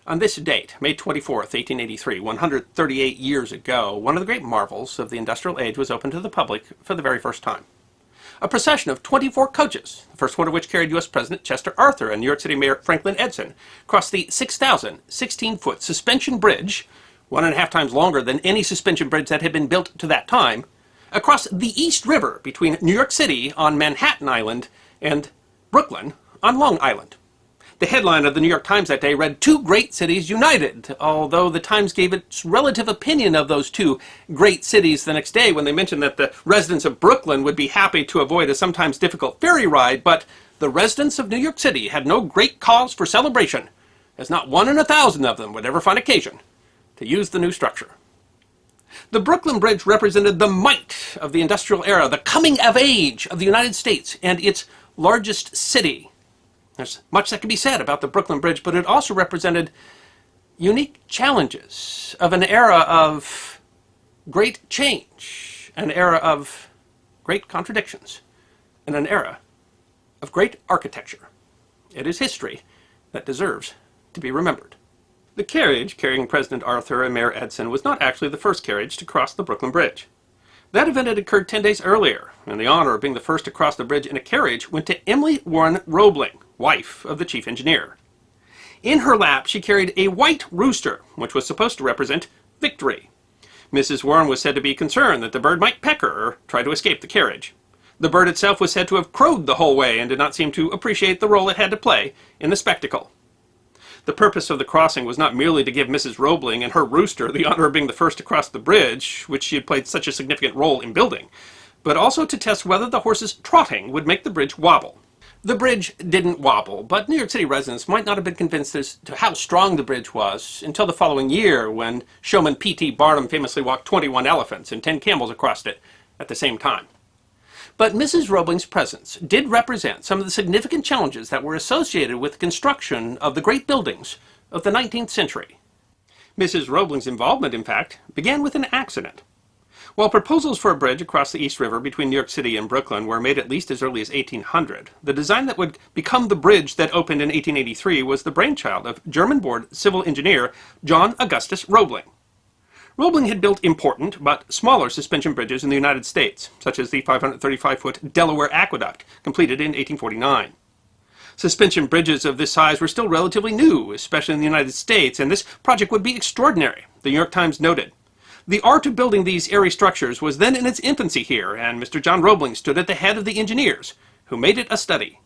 On this date, May 24th, 1883, 138 years ago, one of the great marvels of the industrial age was opened to the public for the very first time. A procession of 24 coaches, the first one of which carried U.S. President Chester Arthur and New York City Mayor Franklin Edson, crossed the 6,016-foot suspension bridge, 1.5 times longer than any suspension bridge that had been built to that time, across the East River between New York City on Manhattan Island and Brooklyn on Long Island. The headline of the New York Times that day read, "Two Great Cities United," although the Times gave its relative opinion of those two great cities the next day when they mentioned that the residents of Brooklyn would be happy to avoid a sometimes difficult ferry ride, but the residents of New York City had no great cause for celebration, as not 1 in 1,000 of them would ever find occasion to use the new structure. The Brooklyn Bridge represented the might of the industrial era, the coming of age of the United States and its largest city. There's much that can be said about the Brooklyn Bridge, but it also represented unique challenges of an era of great change, an era of great contradictions, and an era of great architecture. It is history that deserves to be remembered. The carriage carrying President Arthur and Mayor Edson was not actually the first carriage to cross the Brooklyn Bridge. That event had occurred 10 days earlier, and the honor of being the first to cross the bridge in a carriage went to Emily Warren Roebling, wife of the chief engineer. In her lap, she carried a white rooster, which was supposed to represent victory. Mrs. Warren was said to be concerned that the bird might peck her or try to escape the carriage. The bird itself was said to have crowed the whole way and did not seem to appreciate the role it had to play in the spectacle. The purpose of the crossing was not merely to give Mrs. Roebling and her rooster the honor of being the first to cross the bridge, which she had played such a significant role in building, but also to test whether the horse's trotting would make the bridge wobble. The bridge didn't wobble, but New York City residents might not have been convinced as to how strong the bridge was until the following year, when showman P.T. Barnum famously walked 21 elephants and 10 camels across it at the same time. But Mrs. Roebling's presence did represent some of the significant challenges that were associated with the construction of the great buildings of the 19th century. Mrs. Roebling's involvement, in fact, began with an accident. While proposals for a bridge across the East River between New York City and Brooklyn were made at least as early as 1800, the design that would become the bridge that opened in 1883 was the brainchild of German-born civil engineer John Augustus Roebling. Roebling had built important but smaller suspension bridges in the United States, such as the 535-foot Delaware Aqueduct, completed in 1849. Suspension bridges of this size were still relatively new, especially in the United States, and this project would be extraordinary, the New York Times noted. The art of building these airy structures was then in its infancy here, and Mr. John Roebling stood at the head of the engineers, who made it a study.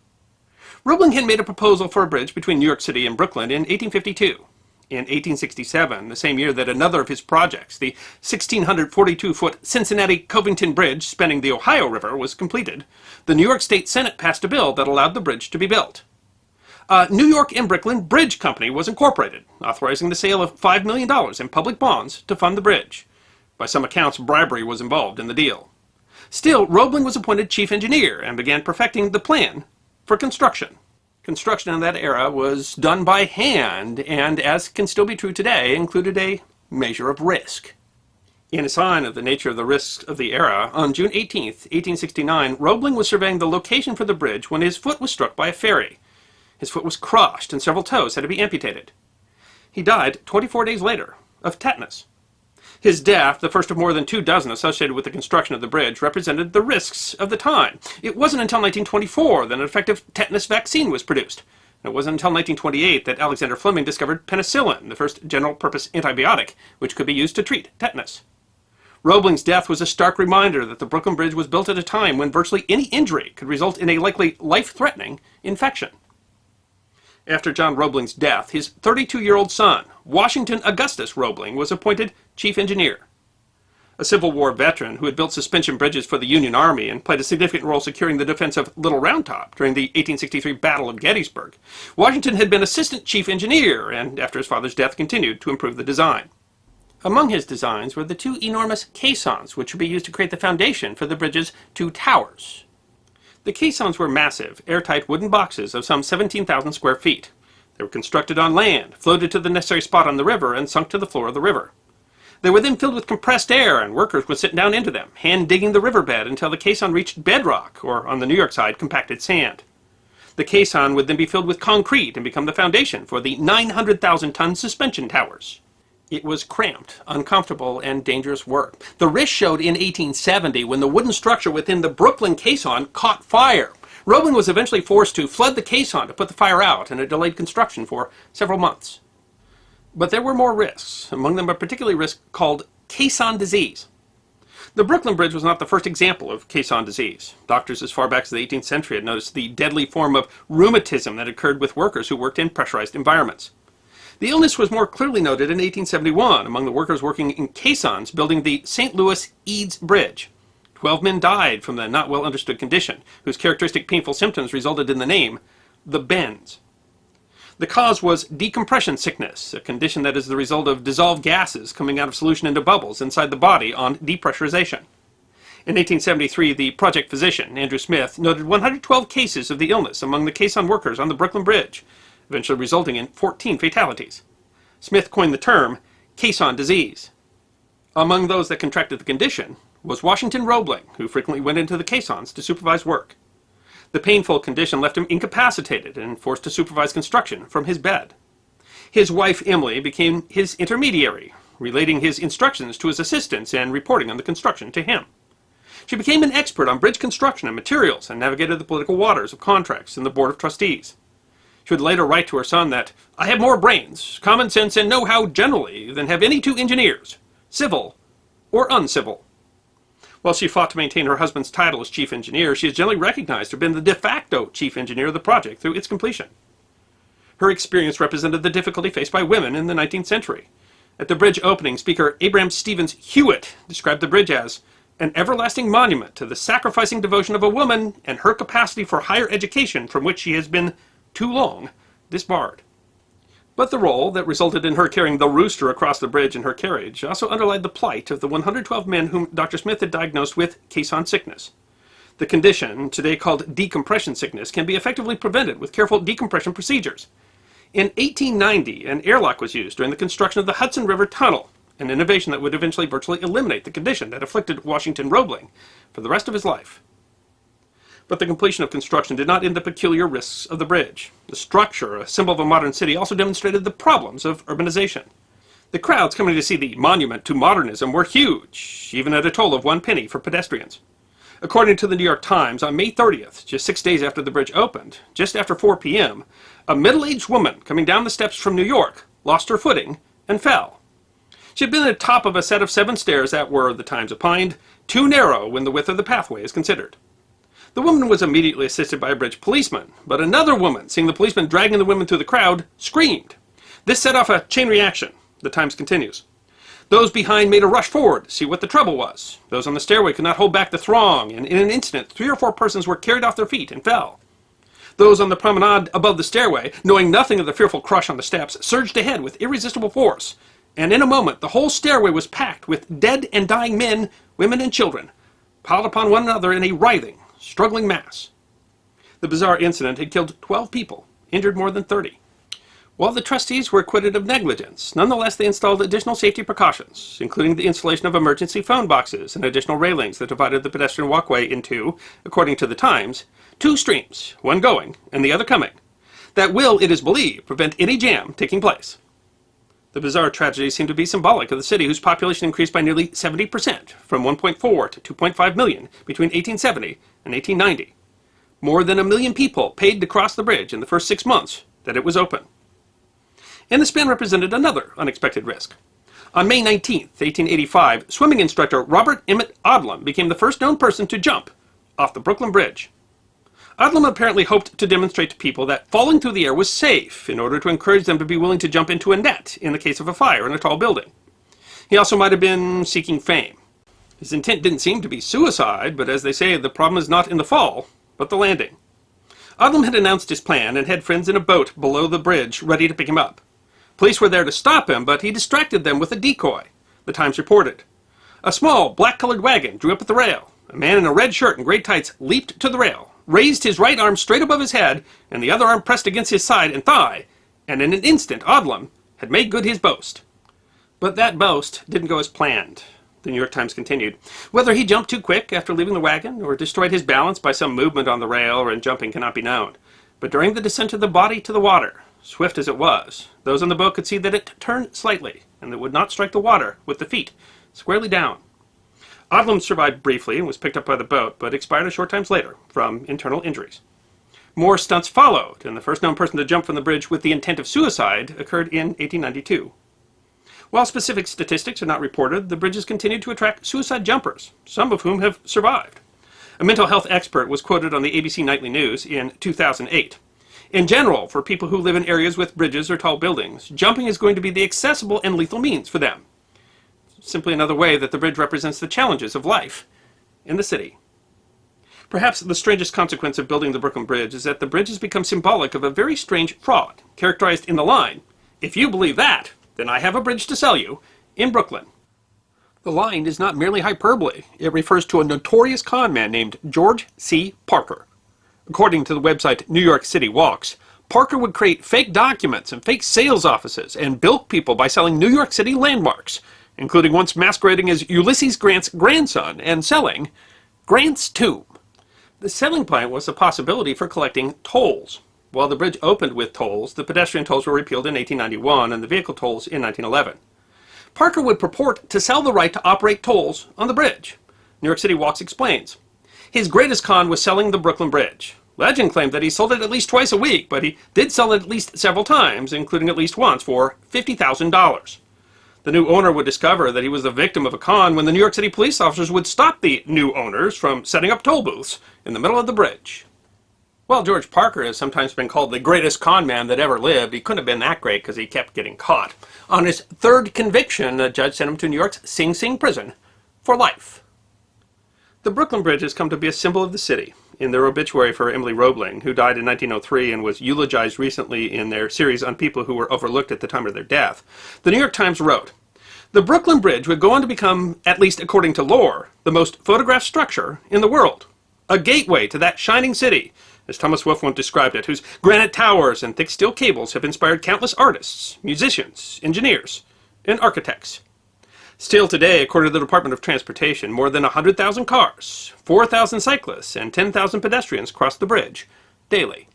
Roebling had made a proposal for a bridge between New York City and Brooklyn in 1852. In 1867, the same year that another of his projects, the 1,642-foot Cincinnati-Covington Bridge spanning the Ohio River, was completed, the New York State Senate passed a bill that allowed the bridge to be built. New York and Brooklyn Bridge Company was incorporated, authorizing the sale of $5 million in public bonds to fund the bridge. By some accounts, bribery was involved in the deal. Still, Roebling was appointed chief engineer and began perfecting the plan for construction. Construction in that era was done by hand, and, as can still be true today, included a measure of risk. In a sign of the nature of the risks of the era, on June 18, 1869, Roebling was surveying the location for the bridge when his foot was struck by a ferry. His foot was crushed and several toes had to be amputated. He died 24 days later of tetanus. His death, the first of more than 24 associated with the construction of the bridge, represented the risks of the time. It wasn't until 1924 that an effective tetanus vaccine was produced. And it wasn't until 1928 that Alexander Fleming discovered penicillin, the first general-purpose antibiotic, which could be used to treat tetanus. Roebling's death was a stark reminder that the Brooklyn Bridge was built at a time when virtually any injury could result in a likely life-threatening infection. After John Roebling's death, his 32-year-old son, Washington Augustus Roebling, was appointed chief engineer. A Civil War veteran who had built suspension bridges for the Union Army and played a significant role securing the defense of Little Round Top during the 1863 Battle of Gettysburg, Washington had been assistant chief engineer and, after his father's death, continued to improve the design. Among his designs were the two enormous caissons which would be used to create the foundation for the bridge's two towers. The caissons were massive, airtight wooden boxes of some 17,000 square feet. They were constructed on land, floated to the necessary spot on the river, and sunk to the floor of the river. They were then filled with compressed air, and workers would sit down into them, hand-digging the riverbed until the caisson reached bedrock, or, on the New York side, compacted sand. The caisson would then be filled with concrete and become the foundation for the 900,000-ton suspension towers. It was cramped, uncomfortable, and dangerous work. The risk showed in 1870 when the wooden structure within the Brooklyn caisson caught fire. Roebling was eventually forced to flood the caisson to put the fire out, and it delayed construction for several months. But there were more risks, among them a particular risk called caisson disease. The Brooklyn Bridge was not the first example of caisson disease. Doctors as far back as the 18th century had noticed the deadly form of rheumatism that occurred with workers who worked in pressurized environments. The illness was more clearly noted in 1871 among the workers working in caissons building the St. Louis-Eads Bridge. 12 men died from the not well understood condition, whose characteristic painful symptoms resulted in the name, the bends. The cause was decompression sickness, a condition that is the result of dissolved gases coming out of solution into bubbles inside the body on depressurization. In 1873, the project physician, Andrew Smith, noted 112 cases of the illness among the caisson workers on the Brooklyn Bridge, eventually resulting in 14 fatalities. Smith coined the term caisson disease. Among those that contracted the condition was Washington Roebling, who frequently went into the caissons to supervise work. The painful condition left him incapacitated and forced to supervise construction from his bed. His wife, Emily, became his intermediary, relating his instructions to his assistants and reporting on the construction to him. She became an expert on bridge construction and materials and navigated the political waters of contracts and the Board of Trustees. She would later write to her son that, "I have more brains, common sense, and know-how generally than have any two engineers, civil or uncivil." While she fought to maintain her husband's title as chief engineer, she is generally recognized to have been the de facto chief engineer of the project through its completion. Her experience represented the difficulty faced by women in the 19th century. At the bridge opening, Speaker Abraham Stevens Hewitt described the bridge as an everlasting monument to the sacrificing devotion of a woman and her capacity for higher education from which she has been too long disbarred. But the role that resulted in her carrying the rooster across the bridge in her carriage also underlined the plight of the 112 men whom Dr. Smith had diagnosed with caisson sickness. The condition, today called decompression sickness, can be effectively prevented with careful decompression procedures. In 1890, an airlock was used during the construction of the Hudson River Tunnel, an innovation that would eventually virtually eliminate the condition that afflicted Washington Roebling for the rest of his life. But the completion of construction did not end the peculiar risks of the bridge. The structure, a symbol of a modern city, also demonstrated the problems of urbanization. The crowds coming to see the monument to modernism were huge, even at a toll of 1 penny for pedestrians. According to the New York Times, on May 30th, just 6 days after the bridge opened, just after 4 p.m., a middle-aged woman coming down the steps from New York lost her footing and fell. She had been at the top of a set of 7 stairs that were, the Times opined, too narrow when the width of the pathway is considered. The woman was immediately assisted by a bridge policeman, but another woman, seeing the policeman dragging the women through the crowd, screamed. This set off a chain reaction. The Times continues. Those behind made a rush forward to see what the trouble was. Those on the stairway could not hold back the throng, and in an instant 3 or 4 persons were carried off their feet and fell. Those on the promenade above the stairway, knowing nothing of the fearful crush on the steps, surged ahead with irresistible force, and in a moment the whole stairway was packed with dead and dying men, women, and children, piled upon one another in a writhing, struggling mass. The bizarre incident had killed 12 people, injured more than 30. While the trustees were acquitted of negligence, nonetheless they installed additional safety precautions, including the installation of emergency phone boxes and additional railings that divided the pedestrian walkway into, according to the Times, 2 streams, one going and the other coming, that will, it is believed, prevent any jam taking place. The bizarre tragedy seemed to be symbolic of the city whose population increased by nearly 70%, from 1.4 to 2.5 million between 1870 and 1890. More than 1 million people paid to cross the bridge in the first 6 months that it was open. And the span represented another unexpected risk. On May 19, 1885, swimming instructor Robert Emmett Odlum became the first known person to jump off the Brooklyn Bridge. Odlum apparently hoped to demonstrate to people that falling through the air was safe in order to encourage them to be willing to jump into a net in the case of a fire in a tall building. He also might have been seeking fame. His intent didn't seem to be suicide, but as they say, the problem is not in the fall, but the landing. Odlum had announced his plan and had friends in a boat below the bridge ready to pick him up. Police were there to stop him, but he distracted them with a decoy, the Times reported. A small, black-colored wagon drew up at the rail. A man in a red shirt and gray tights leaped to the rail, raised his right arm straight above his head, and the other arm pressed against his side and thigh, and in an instant Odlum had made good his boast. But that boast didn't go as planned, the New York Times continued. Whether he jumped too quick after leaving the wagon, or destroyed his balance by some movement on the rail or in jumping cannot be known. But during the descent of the body to the water, swift as it was, those on the boat could see that it turned slightly, and that it would not strike the water with the feet squarely down. Odlum survived briefly and was picked up by the boat, but expired a short time later from internal injuries. More stunts followed, and the first known person to jump from the bridge with the intent of suicide occurred in 1892. While specific statistics are not reported, the bridges continued to attract suicide jumpers, some of whom have survived. A mental health expert was quoted on the ABC Nightly News in 2008. In general, for people who live in areas with bridges or tall buildings, jumping is going to be the accessible and lethal means for them. Simply another way that the bridge represents the challenges of life in the city. Perhaps the strangest consequence of building the Brooklyn Bridge is that the bridge has become symbolic of a very strange fraud, characterized in the line, "If you believe that, then I have a bridge to sell you," in Brooklyn. The line is not merely hyperbole. It refers to a notorious con man named George C. Parker. According to the website New York City Walks, Parker would create fake documents and fake sales offices and bilk people by selling New York City landmarks, including once masquerading as Ulysses Grant's grandson and selling Grant's tomb. The selling point was the possibility for collecting tolls. While the bridge opened with tolls, the pedestrian tolls were repealed in 1891 and the vehicle tolls in 1911. Parker would purport to sell the right to operate tolls on the bridge. New York City Walks explains. His greatest con was selling the Brooklyn Bridge. Legend claimed that he sold it at least twice a week, but he did sell it at least several times, including at least once for $50,000. The new owner would discover that he was the victim of a con when the New York City police officers would stop the new owners from setting up toll booths in the middle of the bridge. While George Parker has sometimes been called the greatest con man that ever lived, he couldn't have been that great because he kept getting caught. On his third conviction, a judge sent him to New York's Sing Sing prison for life. The Brooklyn Bridge has come to be a symbol of the city. In their obituary for Emily Roebling, who died in 1903 and was eulogized recently in their series on people who were overlooked at the time of their death, the New York Times wrote, "The Brooklyn Bridge would go on to become, at least according to lore, the most photographed structure in the world. A gateway to that shining city, as Thomas Wolfe once described it, whose granite towers and thick steel cables have inspired countless artists, musicians, engineers, and architects. Still today, according to the Department of Transportation, more than 100,000 cars, 4,000 cyclists, and 10,000 pedestrians cross the bridge daily."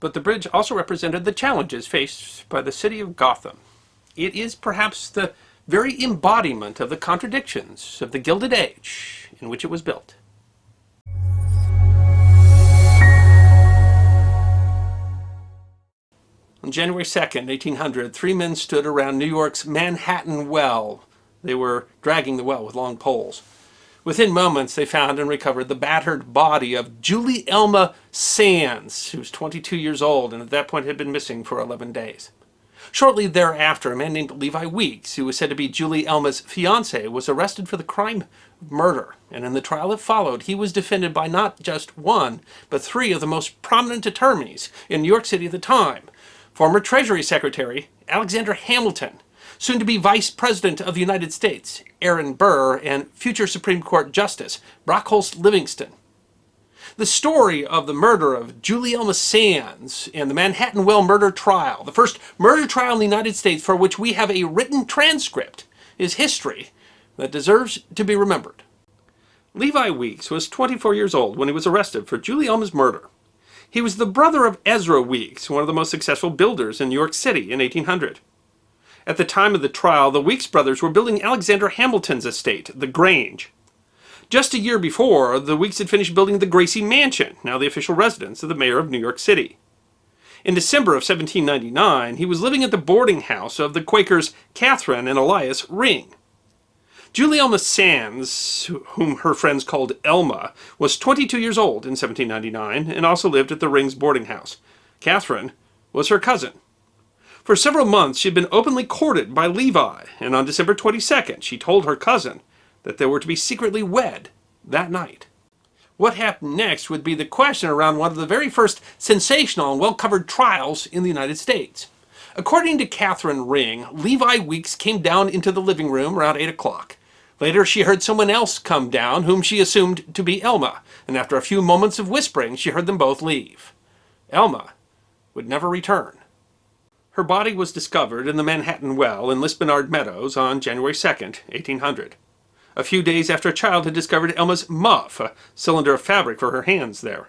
But the bridge also represented the challenges faced by the city of Gotham. It is perhaps the very embodiment of the contradictions of the Gilded Age in which it was built. On January 2nd, 1800, 3 men stood around New York's Manhattan Well. They were dragging the well with long poles. Within moments, they found and recovered the battered body of Julie Elma Sands, who was 22 years old and at that point had been missing for 11 days. Shortly thereafter, a man named Levi Weeks, who was said to be Julie Elma's fiancé, was arrested for the crime of murder. And in the trial that followed, he was defended by not just one, but 3 of the most prominent attorneys in New York City at the time. Former Treasury Secretary Alexander Hamilton, soon to be Vice President of the United States Aaron Burr, and future Supreme Court Justice Brockholst Livingston. The story of the murder of Julie Elma Sands and the Manhattan Well murder trial, the first murder trial in the United States for which we have a written transcript, is history that deserves to be remembered. Levi Weeks was 24 years old when he was arrested for Julie Elma's murder. He was the brother of Ezra Weeks, one of the most successful builders in New York City in 1800. At the time of the trial, the Weeks brothers were building Alexander Hamilton's estate, the Grange. Just a year before, the Weeks had finished building the Gracie Mansion, now the official residence of the mayor of New York City. In December of 1799, he was living at the boarding house of the Quakers Catherine and Elias Ring. Julie Elma Sands, whom her friends called Elma, was 22 years old in 1799 and also lived at the Rings boarding house. Catherine was her cousin. For several months, she had been openly courted by Levi, and on December 22nd, she told her cousin that they were to be secretly wed that night. What happened next would be the question around one of the very first sensational and well-covered trials in the United States. According to Catherine Ring, Levi Weeks came down into the living room around 8 o'clock. Later, she heard someone else come down, whom she assumed to be Elma, and after a few moments of whispering, she heard them both leave. Elma would never return. Her body was discovered in the Manhattan Well in Lisbonard Meadows on January 2nd, 1800. A few days after a child had discovered Elma's muff, a cylinder of fabric for her hands there.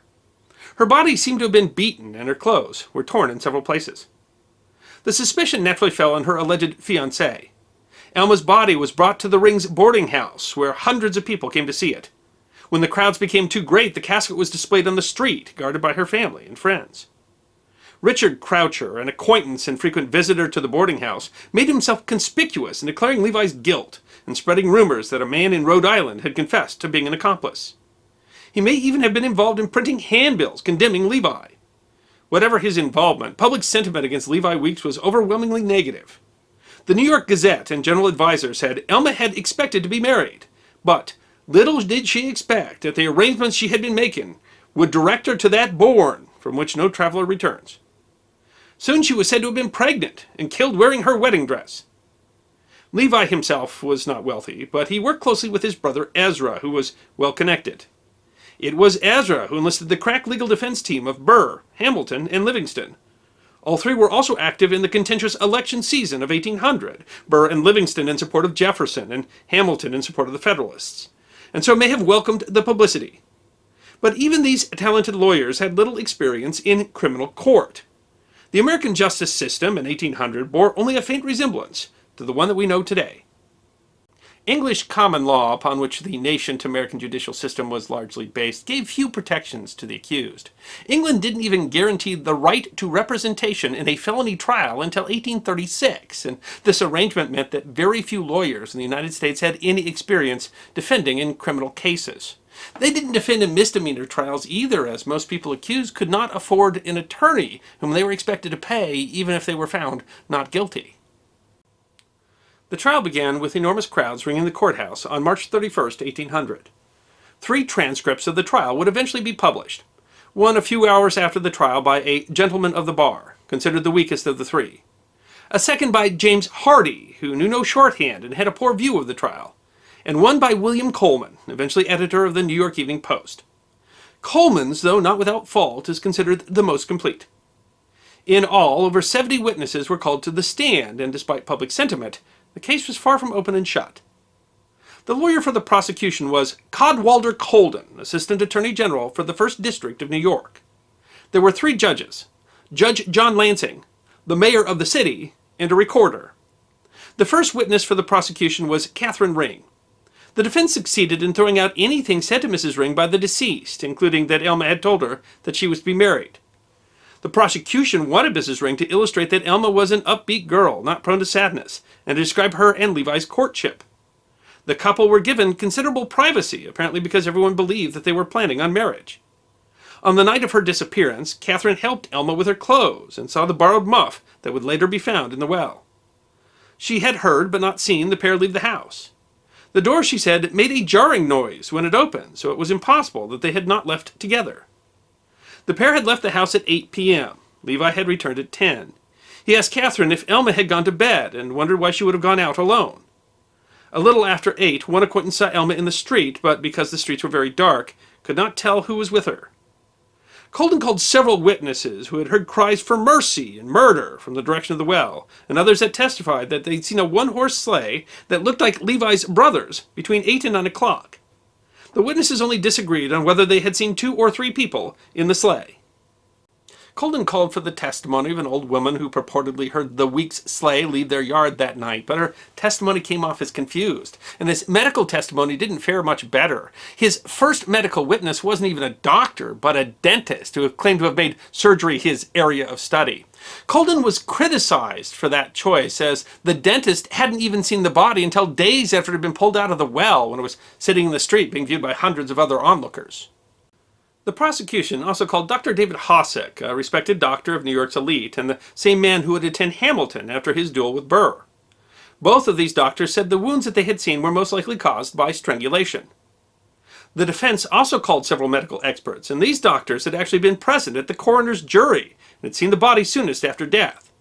Her body seemed to have been beaten, and her clothes were torn in several places. The suspicion naturally fell on her alleged fiancé. Elma's body was brought to the Ring's boarding house, where hundreds of people came to see it. When the crowds became too great, the casket was displayed on the street, guarded by her family and friends. Richard Croucher, an acquaintance and frequent visitor to the boarding house, made himself conspicuous in declaring Levi's guilt and spreading rumors that a man in Rhode Island had confessed to being an accomplice. He may even have been involved in printing handbills condemning Levi. Whatever his involvement, public sentiment against Levi Weeks was overwhelmingly negative. The New York Gazette and General Advisor said Elma had expected to be married, but little did she expect that the arrangements she had been making would direct her to that bourne from which no traveler returns. Soon she was said to have been pregnant and killed wearing her wedding dress. Levi himself was not wealthy, but he worked closely with his brother Ezra, who was well connected. It was Ezra who enlisted the crack legal defense team of Burr, Hamilton, and Livingston. All three were also active in the contentious election season of 1800, Burr and Livingston in support of Jefferson, and Hamilton in support of the Federalists, and so may have welcomed the publicity. But even these talented lawyers had little experience in criminal court. The American justice system in 1800 bore only a faint resemblance to the one that we know today. English common law, upon which the nation-to-American judicial system was largely based, gave few protections to the accused. England didn't even guarantee the right to representation in a felony trial until 1836, and this arrangement meant that very few lawyers in the United States had any experience defending in criminal cases. They didn't defend in misdemeanor trials either, as most people accused could not afford an attorney whom they were expected to pay even if they were found not guilty. The trial began with enormous crowds ringing the courthouse on March 31st, 1800. 3 transcripts of the trial would eventually be published. One a few hours after the trial by a gentleman of the bar, considered the weakest of the 3. A second by James Hardy, who knew no shorthand and had a poor view of the trial. And one by William Coleman, eventually editor of the New York Evening Post. Coleman's, though not without fault, is considered the most complete. In all, over 70 witnesses were called to the stand, and despite public sentiment, the case was far from open and shut. The lawyer for the prosecution was Cadwalder Colden, Assistant Attorney General for the 1st District of New York. There were 3 judges, Judge John Lansing, the mayor of the city, and a recorder. The first witness for the prosecution was Catherine Ring. The defense succeeded in throwing out anything said to Mrs. Ring by the deceased, including that Elma had told her that she was to be married. The prosecution wanted Mrs. Ring to illustrate that Elma was an upbeat girl, not prone to sadness, and to describe her and Levi's courtship. The couple were given considerable privacy, apparently because everyone believed that they were planning on marriage. On the night of her disappearance, Catherine helped Elma with her clothes and saw the borrowed muff that would later be found in the well. She had heard but not seen the pair leave the house. The door, she said, made a jarring noise when it opened, so it was impossible that they had not left together. The pair had left the house at 8 p.m. Levi had returned at 10. He asked Catherine if Elma had gone to bed and wondered why she would have gone out alone. A little after 8, one acquaintance saw Elma in the street, but because the streets were very dark, could not tell who was with her. Colden called several witnesses who had heard cries for mercy and murder from the direction of the well, and others that testified that they'd seen a one-horse sleigh that looked like Levi's brother's between 8 and 9 o'clock. The witnesses only disagreed on whether they had seen 2 or 3 people in the sleigh. Colden called for the testimony of an old woman who purportedly heard the Weeks' sleigh leave their yard that night, but her testimony came off as confused, and his medical testimony didn't fare much better. His first medical witness wasn't even a doctor, but a dentist who claimed to have made surgery his area of study. Colden was criticized for that choice, as the dentist hadn't even seen the body until days after it had been pulled out of the well when it was sitting in the street being viewed by hundreds of other onlookers. The prosecution also called Dr. David Hossick, a respected doctor of New York's elite, and the same man who would attend Hamilton after his duel with Burr. Both of these doctors said the wounds that they had seen were most likely caused by strangulation. The defense also called several medical experts, and these doctors had actually been present at the coroner's jury and had seen the body soonest after death.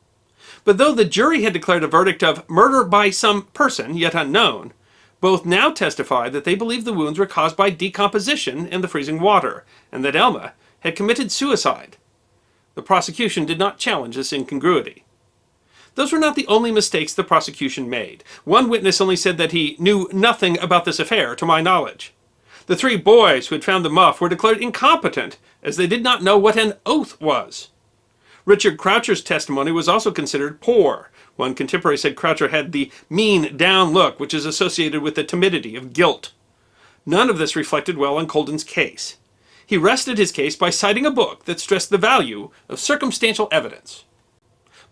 But though the jury had declared a verdict of murder by some person yet unknown, both now testified that they believed the wounds were caused by decomposition in the freezing water, and that Elma had committed suicide. The prosecution did not challenge this incongruity. Those were not the only mistakes the prosecution made. One witness only said that he knew nothing about this affair, to my knowledge. The 3 boys who had found the muff were declared incompetent, as they did not know what an oath was. Richard Croucher's testimony was also considered poor. One contemporary said Croucher had the mean, down look, which is associated with the timidity of guilt. None of this reflected well on Colden's case. He rested his case by citing a book that stressed the value of circumstantial evidence.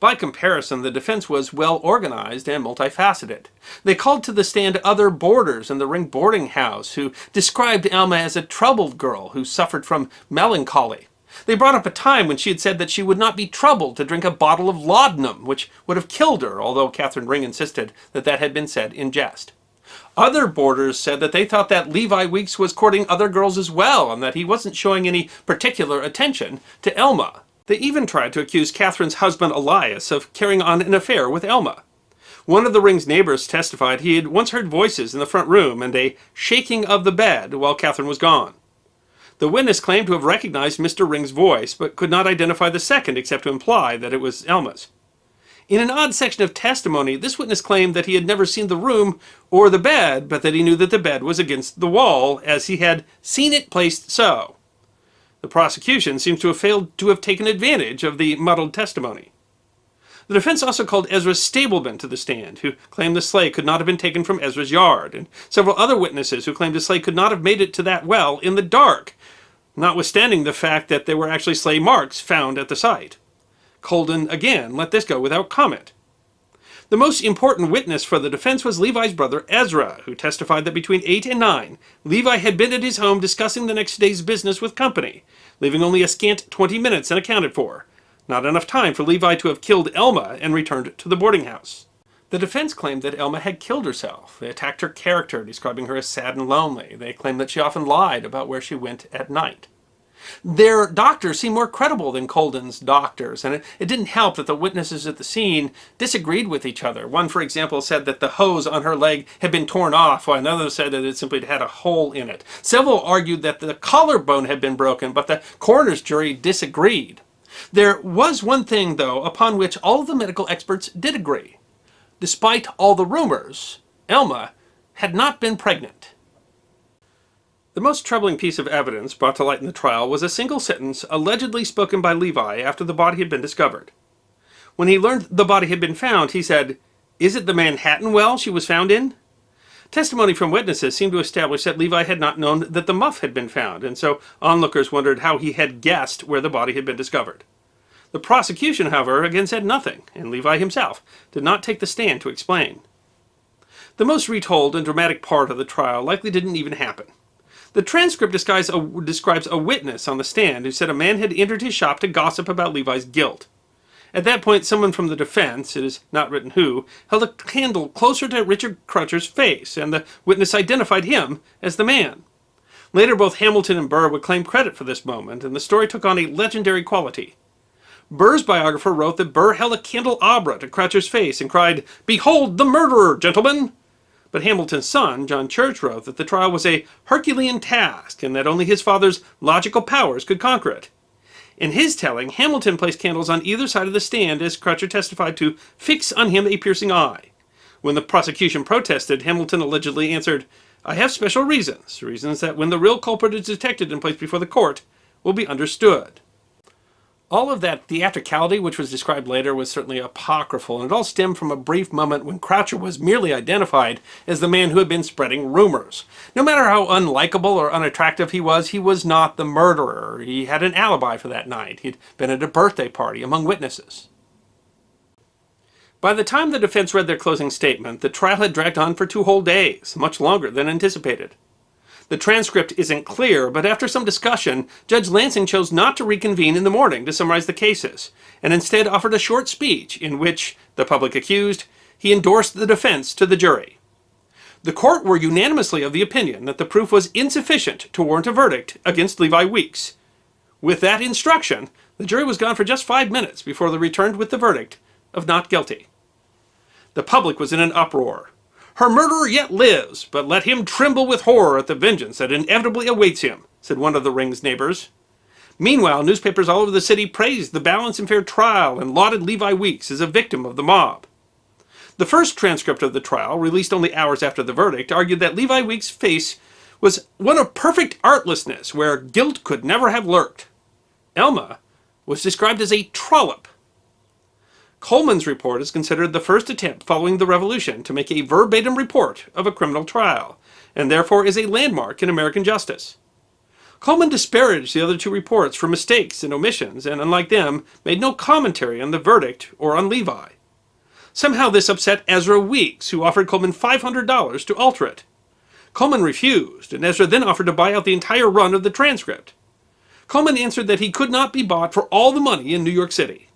By comparison, the defense was well organized and multifaceted. They called to the stand other boarders in the Ring boarding house who described Alma as a troubled girl who suffered from melancholy. They brought up a time when she had said that she would not be troubled to drink a bottle of laudanum, which would have killed her, although Catherine Ring insisted that that had been said in jest. Other boarders said that they thought that Levi Weeks was courting other girls as well, and that he wasn't showing any particular attention to Elma. They even tried to accuse Catherine's husband Elias of carrying on an affair with Elma. One of the Ring's neighbors testified he had once heard voices in the front room and a shaking of the bed while Catherine was gone. The witness claimed to have recognized Mr. Ring's voice, but could not identify the second except to imply that it was Elma's. In an odd section of testimony, this witness claimed that he had never seen the room or the bed, but that he knew that the bed was against the wall, as he had seen it placed so. The prosecution seems to have failed to have taken advantage of the muddled testimony. The defense also called Ezra's stableman to the stand, who claimed the sleigh could not have been taken from Ezra's yard, and several other witnesses who claimed the sleigh could not have made it to that well in the dark, notwithstanding the fact that there were actually sleigh marks found at the site. Colden, again, let this go without comment. The most important witness for the defense was Levi's brother Ezra, who testified that between 8 and 9, Levi had been at his home discussing the next day's business with company, leaving only a scant 20 minutes unaccounted for. Not enough time for Levi to have killed Elma and returned to the boarding house. The defense claimed that Elma had killed herself. They attacked her character, describing her as sad and lonely. They claimed that she often lied about where she went at night. Their doctors seemed more credible than Colden's doctors, and it didn't help that the witnesses at the scene disagreed with each other. One, for example, said that the hose on her leg had been torn off, while another said that it simply had a hole in it. Several argued that the collarbone had been broken, but the coroner's jury disagreed. There was one thing, though, upon which all of the medical experts did agree. Despite all the rumors, Elma had not been pregnant. The most troubling piece of evidence brought to light in the trial was a single sentence allegedly spoken by Levi after the body had been discovered. When he learned the body had been found, he said, "Is it the Manhattan well she was found in?" Testimony from witnesses seemed to establish that Levi had not known that the muff had been found, and so onlookers wondered how he had guessed where the body had been discovered. The prosecution, however, again said nothing, and Levi himself did not take the stand to explain. The most retold and dramatic part of the trial likely didn't even happen. The transcript describes a witness on the stand who said a man had entered his shop to gossip about Levi's guilt. At that point, someone from the defense, it is not written who, held a candle closer to Richard Croucher's face, and the witness identified him as the man. Later, both Hamilton and Burr would claim credit for this moment, and the story took on a legendary quality. Burr's biographer wrote that Burr held a candelabra to Croucher's face and cried, "Behold the murderer, gentlemen!" But Hamilton's son, John Church, wrote that the trial was a Herculean task and that only his father's logical powers could conquer it. In his telling, Hamilton placed candles on either side of the stand as Croucher testified to fix on him a piercing eye. When the prosecution protested, Hamilton allegedly answered, "I have special reasons that when the real culprit is detected and placed before the court, will be understood." All of that theatricality, which was described later, was certainly apocryphal, and it all stemmed from a brief moment when Croucher was merely identified as the man who had been spreading rumors. No matter how unlikable or unattractive he was not the murderer. He had an alibi for that night. He'd been at a birthday party among witnesses. By the time the defense read their closing statement, the trial had dragged on for 2 whole days, much longer than anticipated. The transcript isn't clear, but after some discussion, Judge Lansing chose not to reconvene in the morning to summarize the cases, and instead offered a short speech in which, the public accused, he endorsed the defense to the jury. The court were unanimously of the opinion that the proof was insufficient to warrant a verdict against Levi Weeks. With that instruction, the jury was gone for just 5 minutes before they returned with the verdict of not guilty. The public was in an uproar. "Her murderer yet lives, but let him tremble with horror at the vengeance that inevitably awaits him," said one of the Ring's neighbors. Meanwhile, newspapers all over the city praised the balanced and fair trial and lauded Levi Weeks as a victim of the mob. The first transcript of the trial, released only hours after the verdict, argued that Levi Weeks' face was one of perfect artlessness, where guilt could never have lurked. Elma was described as a trollop. Coleman's report is considered the first attempt following the Revolution to make a verbatim report of a criminal trial, and therefore is a landmark in American justice. Coleman disparaged the other two reports for mistakes and omissions, and unlike them, made no commentary on the verdict or on Levi. Somehow this upset Ezra Weeks, who offered Coleman $500 to alter it. Coleman refused, and Ezra then offered to buy out the entire run of the transcript. Coleman answered that he could not be bought for all the money in New York City.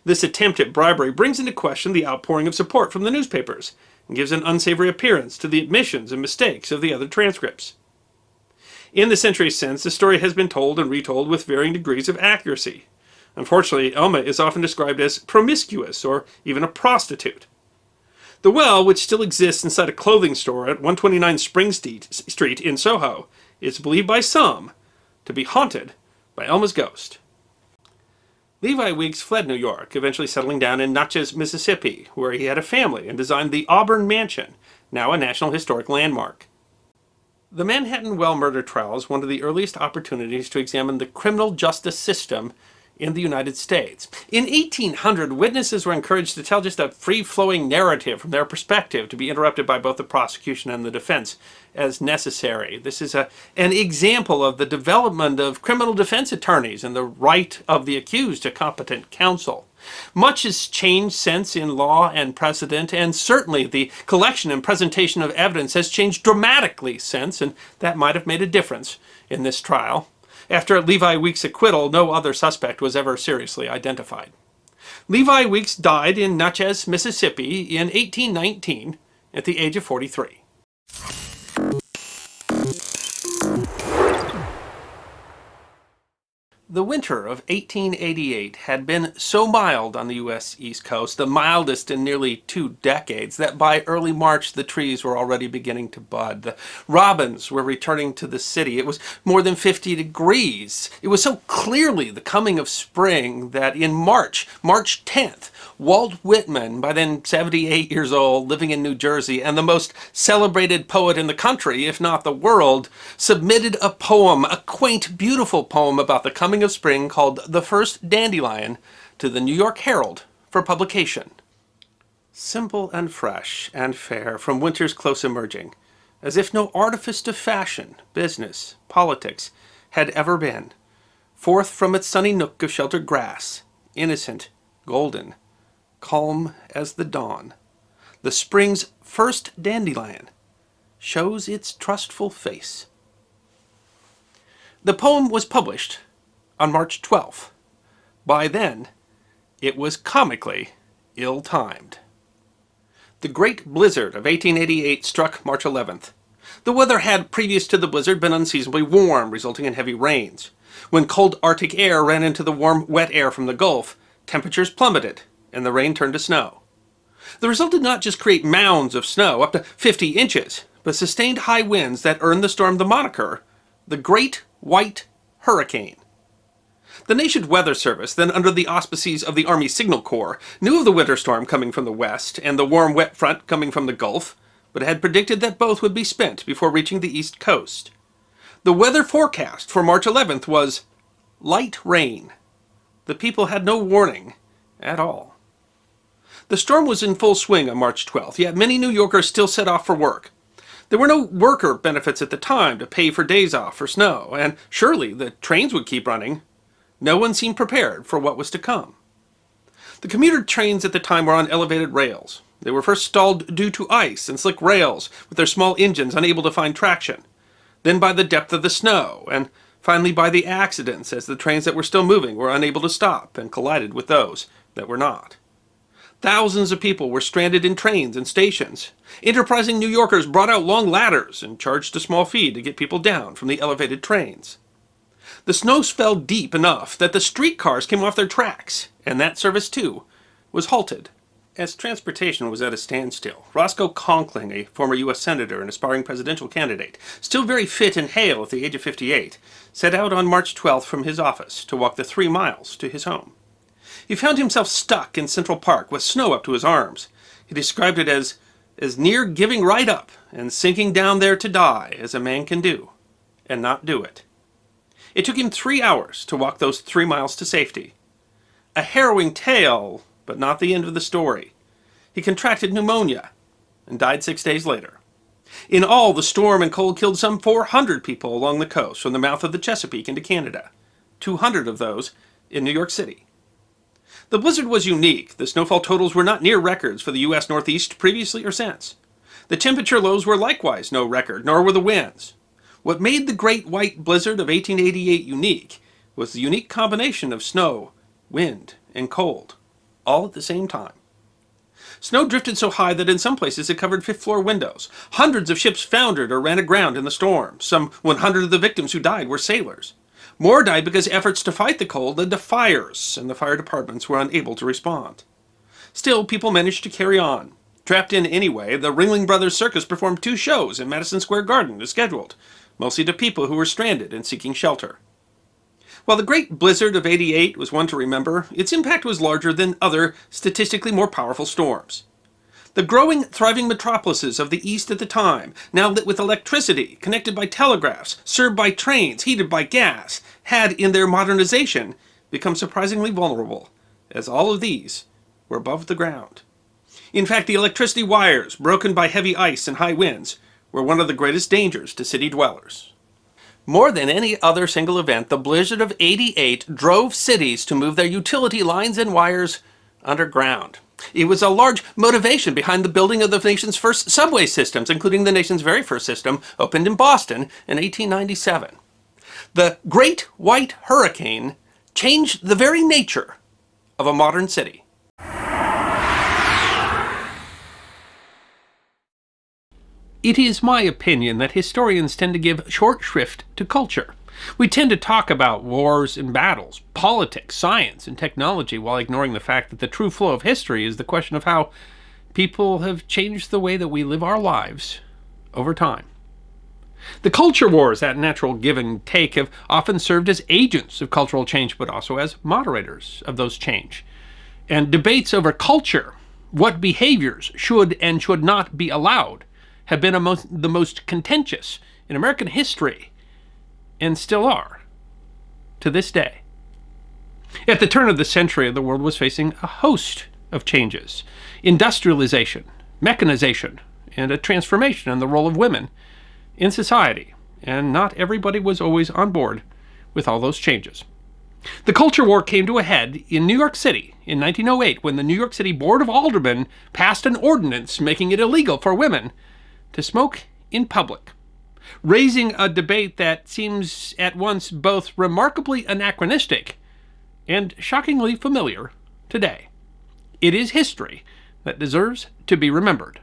This attempt at bribery brings into question the outpouring of support from the newspapers, and gives an unsavory appearance to the omissions and mistakes of the other transcripts. In the centuries since, the story has been told and retold with varying degrees of accuracy. Unfortunately, Elma is often described as promiscuous or even a prostitute. The well, which still exists inside a clothing store at 129 Spring Street in Soho, is believed by some to be haunted by Elma's ghost. Levi Weeks fled New York, eventually settling down in Natchez, Mississippi, where he had a family and designed the Auburn Mansion, now a National Historic Landmark. The Manhattan Well murder trial is one of the earliest opportunities to examine the criminal justice system in the United States. In 1800, witnesses were encouraged to tell just a free-flowing narrative from their perspective, to be interrupted by both the prosecution and the defense as necessary. This is an example of the development of criminal defense attorneys and the right of the accused to competent counsel. Much has changed since in law and precedent, and certainly the collection and presentation of evidence has changed dramatically since, and that might have made a difference in this trial. After Levi Weeks' acquittal, no other suspect was ever seriously identified. Levi Weeks died in Natchez, Mississippi in 1819 at the age of 43. The winter of 1888 had been so mild on the U.S. East Coast, the mildest in nearly 2 decades, that by early March the trees were already beginning to bud. The robins were returning to the city. It was more than 50 degrees. It was so clearly the coming of spring that in March 10th, Walt Whitman, by then 78 years old, living in New Jersey, and the most celebrated poet in the country, if not the world, submitted a poem, a quaint, beautiful poem about the coming of spring called The First Dandelion, to the New York Herald for publication. Simple and fresh and fair from winter's close emerging, as if no artifice of fashion, business, politics had ever been, forth from its sunny nook of sheltered grass, innocent, golden, calm as the dawn, the spring's first dandelion shows its trustful face. The poem was published on March 12th. By then, it was comically ill-timed. The great blizzard of 1888 struck March 11th. The weather had, previous to the blizzard, been unseasonably warm, resulting in heavy rains. When cold Arctic air ran into the warm, wet air from the Gulf, temperatures plummeted, and the rain turned to snow. The result did not just create mounds of snow, up to 50 inches, but sustained high winds that earned the storm the moniker, the Great White Hurricane. The Nation's Weather Service, then under the auspices of the Army Signal Corps, knew of the winter storm coming from the west and the warm, wet front coming from the Gulf, but had predicted that both would be spent before reaching the East Coast. The weather forecast for March 11th was light rain. The people had no warning at all. The storm was in full swing on March 12th, yet many New Yorkers still set off for work. There were no worker benefits at the time to pay for days off for snow, and surely the trains would keep running. No one seemed prepared for what was to come. The commuter trains at the time were on elevated rails. They were first stalled due to ice and slick rails, with their small engines unable to find traction. Then by the depth of the snow, and finally by the accidents, as the trains that were still moving were unable to stop and collided with those that were not. Thousands of people were stranded in trains and stations. Enterprising New Yorkers brought out long ladders and charged a small fee to get people down from the elevated trains. The snow fell deep enough that the streetcars came off their tracks, and that service, too, was halted. As transportation was at a standstill, Roscoe Conkling, a former U.S. Senator and aspiring presidential candidate, still very fit and hale at the age of 58, set out on March 12th from his office to walk the 3 miles to his home. He found himself stuck in Central Park with snow up to his arms. He described it as near giving right up and sinking down there to die as a man can do, and not do it. It took him 3 hours to walk those 3 miles to safety. A harrowing tale, but not the end of the story. He contracted pneumonia and died 6 days later. In all, the storm and cold killed some 400 people along the coast from the mouth of the Chesapeake into Canada, 200 of those in New York City. The blizzard was unique. The snowfall totals were not near records for the U.S. Northeast previously or since. The temperature lows were likewise no record, nor were the winds. What made the Great White Blizzard of 1888 unique was the unique combination of snow, wind, and cold, all at the same time. Snow drifted so high that in some places it covered fifth-floor windows. Hundreds of ships foundered or ran aground in the storm. Some 100 of the victims who died were sailors. More died because efforts to fight the cold led to fires, and the fire departments were unable to respond. Still, people managed to carry on. Trapped in anyway, the Ringling Brothers Circus performed 2 shows in Madison Square Garden as scheduled, mostly to people who were stranded and seeking shelter. While the Great Blizzard of '88 was one to remember, its impact was larger than other, statistically more powerful storms. The growing, thriving metropolises of the East at the time, now lit with electricity, connected by telegraphs, served by trains, heated by gas, had, in their modernization, become surprisingly vulnerable, as all of these were above the ground. In fact, the electricity wires, broken by heavy ice and high winds, were one of the greatest dangers to city dwellers. More than any other single event, the blizzard of '88 drove cities to move their utility lines and wires underground. It was a large motivation behind the building of the nation's first subway systems, including the nation's very first system, opened in Boston in 1897. The Great White Hurricane changed the very nature of a modern city. It is my opinion that historians tend to give short shrift to culture. We tend to talk about wars and battles, politics, science, and technology while ignoring the fact that the true flow of history is the question of how people have changed the way that we live our lives over time. The culture wars, that natural give and take, have often served as agents of cultural change, but also as moderators of those change. And debates over culture, what behaviors should and should not be allowed, have been the most contentious in American history, and still are, to this day. At the turn of the century, the world was facing a host of changes. Industrialization, mechanization, and a transformation in the role of women in society, and not everybody was always on board with all those changes. The culture war came to a head in New York City in 1908 when the New York City Board of Aldermen passed an ordinance making it illegal for women to smoke in public, raising a debate that seems at once both remarkably anachronistic and shockingly familiar today. It is history that deserves to be remembered.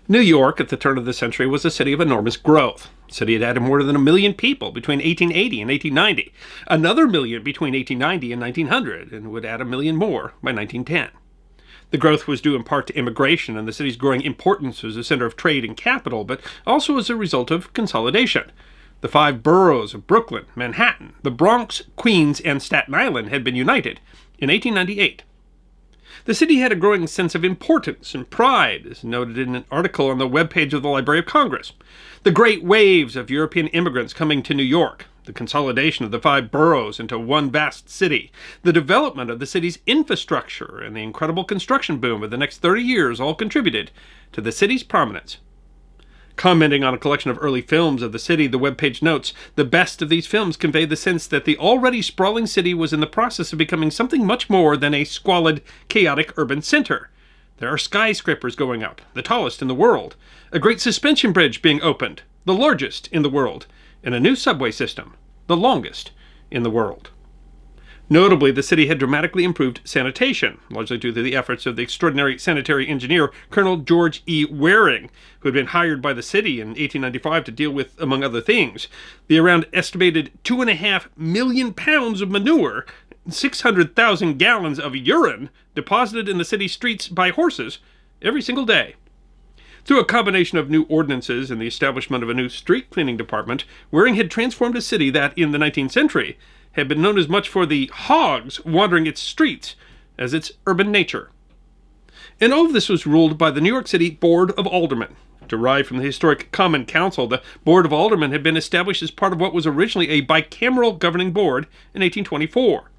New York at the turn of the century was a city of enormous growth. The city had added more than 1 million people between 1880 and 1890, another million between 1890 and 1900, and would add 1 million more by 1910. The growth was due in part to immigration and the city's growing importance as a center of trade and capital, but also as a result of consolidation. The 5 boroughs of Brooklyn, Manhattan, the Bronx, Queens, and Staten Island had been united in 1898. The city had a growing sense of importance and pride, as noted in an article on the webpage of the Library of Congress. The great waves of European immigrants coming to New York, the consolidation of the 5 boroughs into one vast city, the development of the city's infrastructure, and the incredible construction boom of the next 30 years all contributed to the city's prominence. Commenting on a collection of early films of the city, the webpage notes, the best of these films conveyed the sense that the already sprawling city was in the process of becoming something much more than a squalid, chaotic urban center. There are skyscrapers going up, the tallest in the world, a great suspension bridge being opened, the largest in the world, and a new subway system, the longest in the world. Notably, the city had dramatically improved sanitation, largely due to the efforts of the extraordinary sanitary engineer, Colonel George E. Waring, who had been hired by the city in 1895 to deal with, among other things, the around estimated 2.5 million pounds of manure, 600,000 gallons of urine deposited in the city streets by horses every single day. Through a combination of new ordinances and the establishment of a new street cleaning department, Waring had transformed a city that, in the 19th century, had been known as much for the hogs wandering its streets as its urban nature. And all of this was ruled by the New York City Board of Aldermen, Derived from the historic Common Council, the Board of Aldermen had been established as part of what was originally a bicameral governing board in 1824.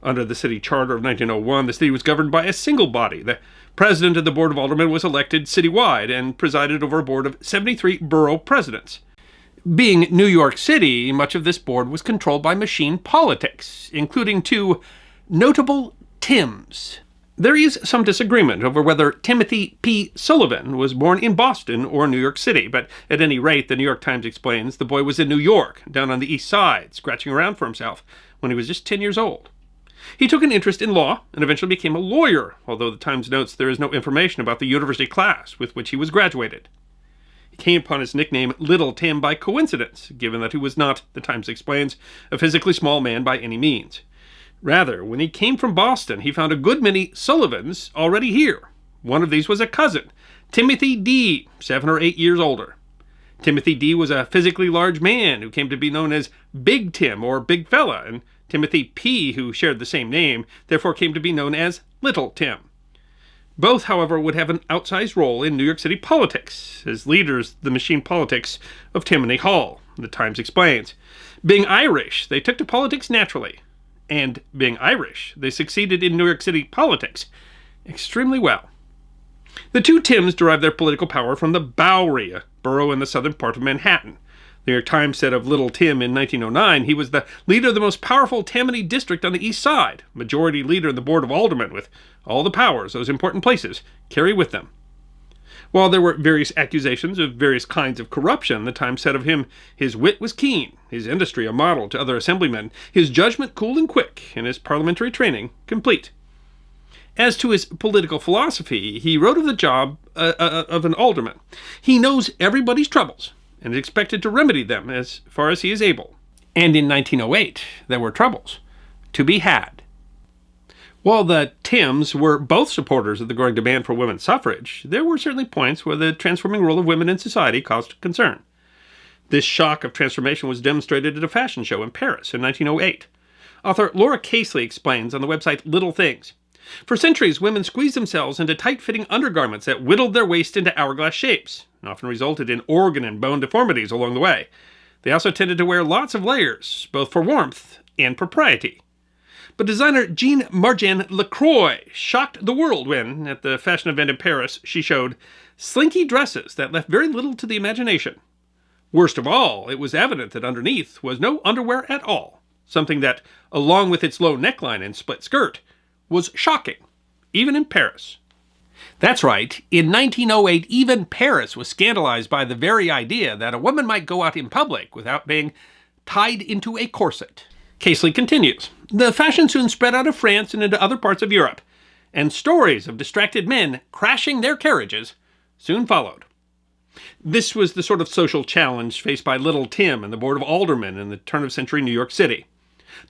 Under the city charter of 1901, the city was governed by a single body. The president of the Board of Aldermen was elected citywide and presided over a board of 73 borough presidents. Being New York City, much of this board was controlled by machine politics, including two notable Tims. There is some disagreement over whether Timothy P. Sullivan was born in Boston or New York City, but at any rate, the New York Times explains the boy was in New York, down on the East Side, scratching around for himself when he was just 10 years old. He took an interest in law and eventually became a lawyer, although the Times notes there is no information about the university class with which he was graduated. He came upon his nickname Little Tim by coincidence, given that he was not, the Times explains, a physically small man by any means. Rather, when he came from Boston, he found a good many Sullivans already here. One of these was a cousin, Timothy D., 7 or 8 years older. Timothy D. was a physically large man who came to be known as Big Tim or Big Fella, and Timothy P., who shared the same name, therefore came to be known as Little Tim. Both, however, would have an outsized role in New York City politics, as leaders of the machine politics of Tammany Hall, the Times explains. Being Irish, they took to politics naturally. And being Irish, they succeeded in New York City politics extremely well. The two Tims derived their political power from the Bowery, a borough in the southern part of Manhattan. The New York Times said of Little Tim in 1909, he was the leader of the most powerful Tammany district on the East Side, majority leader in the Board of Aldermen, with all the powers those important places carry with them. While there were various accusations of various kinds of corruption, the Times said of him, his wit was keen, his industry a model to other assemblymen, his judgment cool and quick, and his parliamentary training complete. As to his political philosophy, he wrote of the job of an alderman. He knows everybody's troubles, and is expected to remedy them as far as he is able. And in 1908, there were troubles to be had. While the Tims were both supporters of the growing demand for women's suffrage, there were certainly points where the transforming role of women in society caused concern. This shock of transformation was demonstrated at a fashion show in Paris in 1908. Author Laura Casely explains on the website Little Things. For centuries, women squeezed themselves into tight-fitting undergarments that whittled their waist into hourglass shapes, and often resulted in organ and bone deformities along the way. They also tended to wear lots of layers, both for warmth and propriety. But designer Jean-Marjan Lacroix shocked the world when, at the fashion event in Paris, she showed slinky dresses that left very little to the imagination. Worst of all, it was evident that underneath was no underwear at all, something that, along with its low neckline and split skirt, was shocking, even in Paris. That's right, in 1908, even Paris was scandalized by the very idea that a woman might go out in public without being tied into a corset. Casely continues, the fashion soon spread out of France and into other parts of Europe, and stories of distracted men crashing their carriages soon followed. This was the sort of social challenge faced by Little Tim and the Board of Aldermen in the turn-of-century New York City.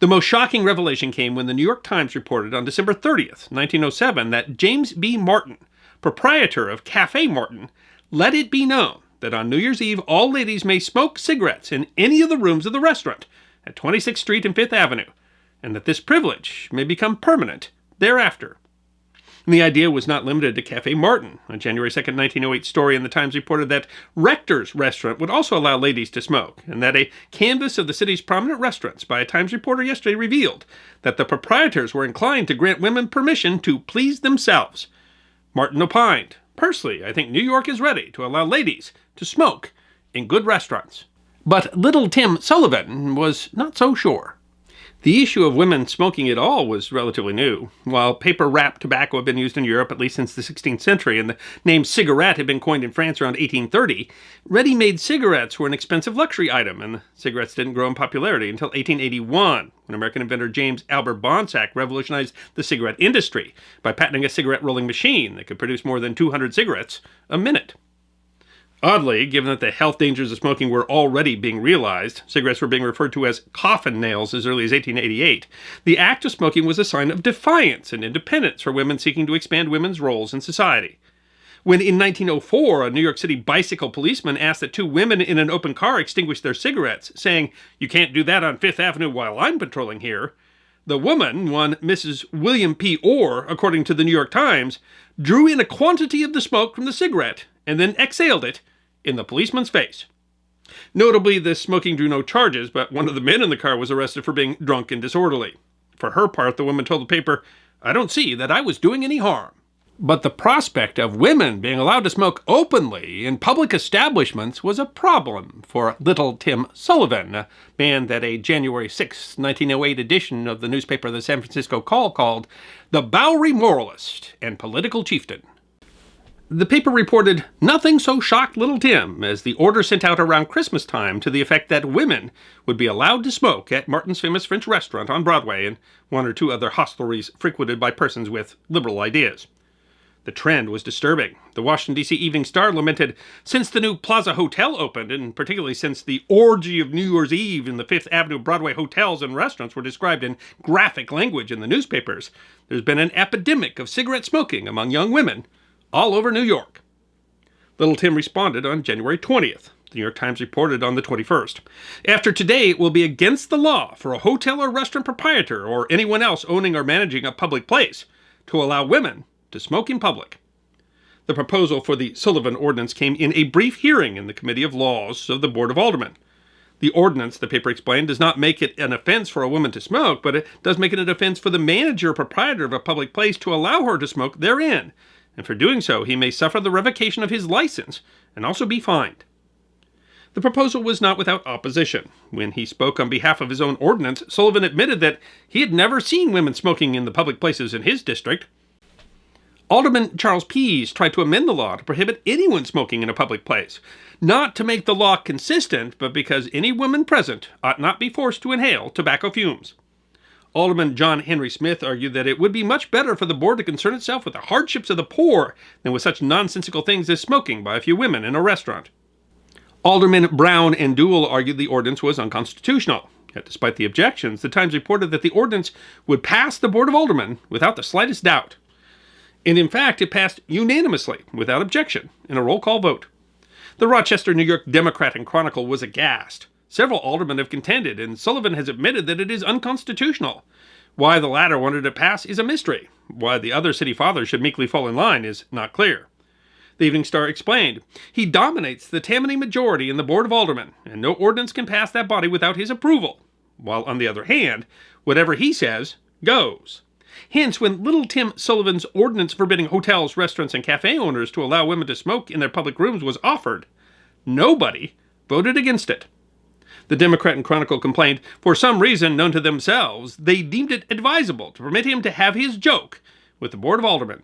The most shocking revelation came when the New York Times reported on December 30th, 1907, that James B. Martin, proprietor of Café Martin, let it be known that on New Year's Eve all ladies may smoke cigarettes in any of the rooms of the restaurant at 26th Street and 5th Avenue, and that this privilege may become permanent thereafter. And the idea was not limited to Café Martin. A January 2nd, 1908 story in the Times reported that Rector's restaurant would also allow ladies to smoke, and that a canvass of the city's prominent restaurants by a Times reporter yesterday revealed that the proprietors were inclined to grant women permission to please themselves. Martin opined, personally, I think New York is ready to allow ladies to smoke in good restaurants. But Little Tim Sullivan was not so sure. The issue of women smoking at all was relatively new. While paper-wrapped tobacco had been used in Europe at least since the 16th century, and the name cigarette had been coined in France around 1830, ready-made cigarettes were an expensive luxury item, and the cigarettes didn't grow in popularity until 1881, when American inventor James Albert Bonsack revolutionized the cigarette industry by patenting a cigarette rolling machine that could produce more than 200 cigarettes a minute. Oddly, given that the health dangers of smoking were already being realized, cigarettes were being referred to as coffin nails as early as 1888, the act of smoking was a sign of defiance and independence for women seeking to expand women's roles in society. When in 1904, a New York City bicycle policeman asked that two women in an open car extinguish their cigarettes, saying, "You can't do that on Fifth Avenue while I'm patrolling here," the woman, one Mrs. William P. Orr, according to the New York Times, drew in a quantity of the smoke from the cigarette and then exhaled it in the policeman's face. Notably, the smoking drew no charges, but one of the men in the car was arrested for being drunk and disorderly. For her part, the woman told the paper, "I don't see that I was doing any harm." But the prospect of women being allowed to smoke openly in public establishments was a problem for little Tim Sullivan, a man that a January 6, 1908 edition of the newspaper The San Francisco Call called the Bowery Moralist and Political Chieftain. The paper reported nothing so shocked little Tim as the order sent out around Christmas time to the effect that women would be allowed to smoke at Martin's famous French restaurant on Broadway and one or two other hostelries frequented by persons with liberal ideas. The trend was disturbing. The Washington, D.C. Evening Star lamented, since the new Plaza Hotel opened, and particularly since the orgy of New Year's Eve in the Fifth Avenue Broadway hotels and restaurants were described in graphic language in the newspapers, there's been an epidemic of cigarette smoking among young women all over New York. Little Tim responded on January 20th. The New York Times reported on the 21st. After today, it will be against the law for a hotel or restaurant proprietor or anyone else owning or managing a public place to allow women to smoke in public. The proposal for the Sullivan Ordinance came in a brief hearing in the Committee of Laws of the Board of Aldermen. The ordinance, the paper explained, does not make it an offense for a woman to smoke, but it does make it an offense for the manager or proprietor of a public place to allow her to smoke therein, and for doing so he may suffer the revocation of his license and also be fined. The proposal was not without opposition. When he spoke on behalf of his own ordinance, Sullivan admitted that he had never seen women smoking in the public places in his district. Alderman Charles Pease tried to amend the law to prohibit anyone smoking in a public place, not to make the law consistent, but because any woman present ought not be forced to inhale tobacco fumes. Alderman John Henry Smith argued that it would be much better for the board to concern itself with the hardships of the poor than with such nonsensical things as smoking by a few women in a restaurant. Aldermen Brown and Duell argued the ordinance was unconstitutional. Yet despite the objections, the Times reported that the ordinance would pass the Board of Aldermen without the slightest doubt. And in fact, it passed unanimously, without objection, in a roll call vote. The Rochester, New York Democrat and Chronicle was aghast. Several aldermen have contended, and Sullivan has admitted that it is unconstitutional. Why the latter wanted to pass is a mystery. Why the other city fathers should meekly fall in line is not clear. The Evening Star explained, he dominates the Tammany majority in the Board of Aldermen, and no ordinance can pass that body without his approval. While, on the other hand, whatever he says goes. Hence, when little Tim Sullivan's ordinance forbidding hotels, restaurants, and cafe owners to allow women to smoke in their public rooms was offered, nobody voted against it. The Democrat and Chronicle complained, for some reason known to themselves, they deemed it advisable to permit him to have his joke with the Board of Aldermen.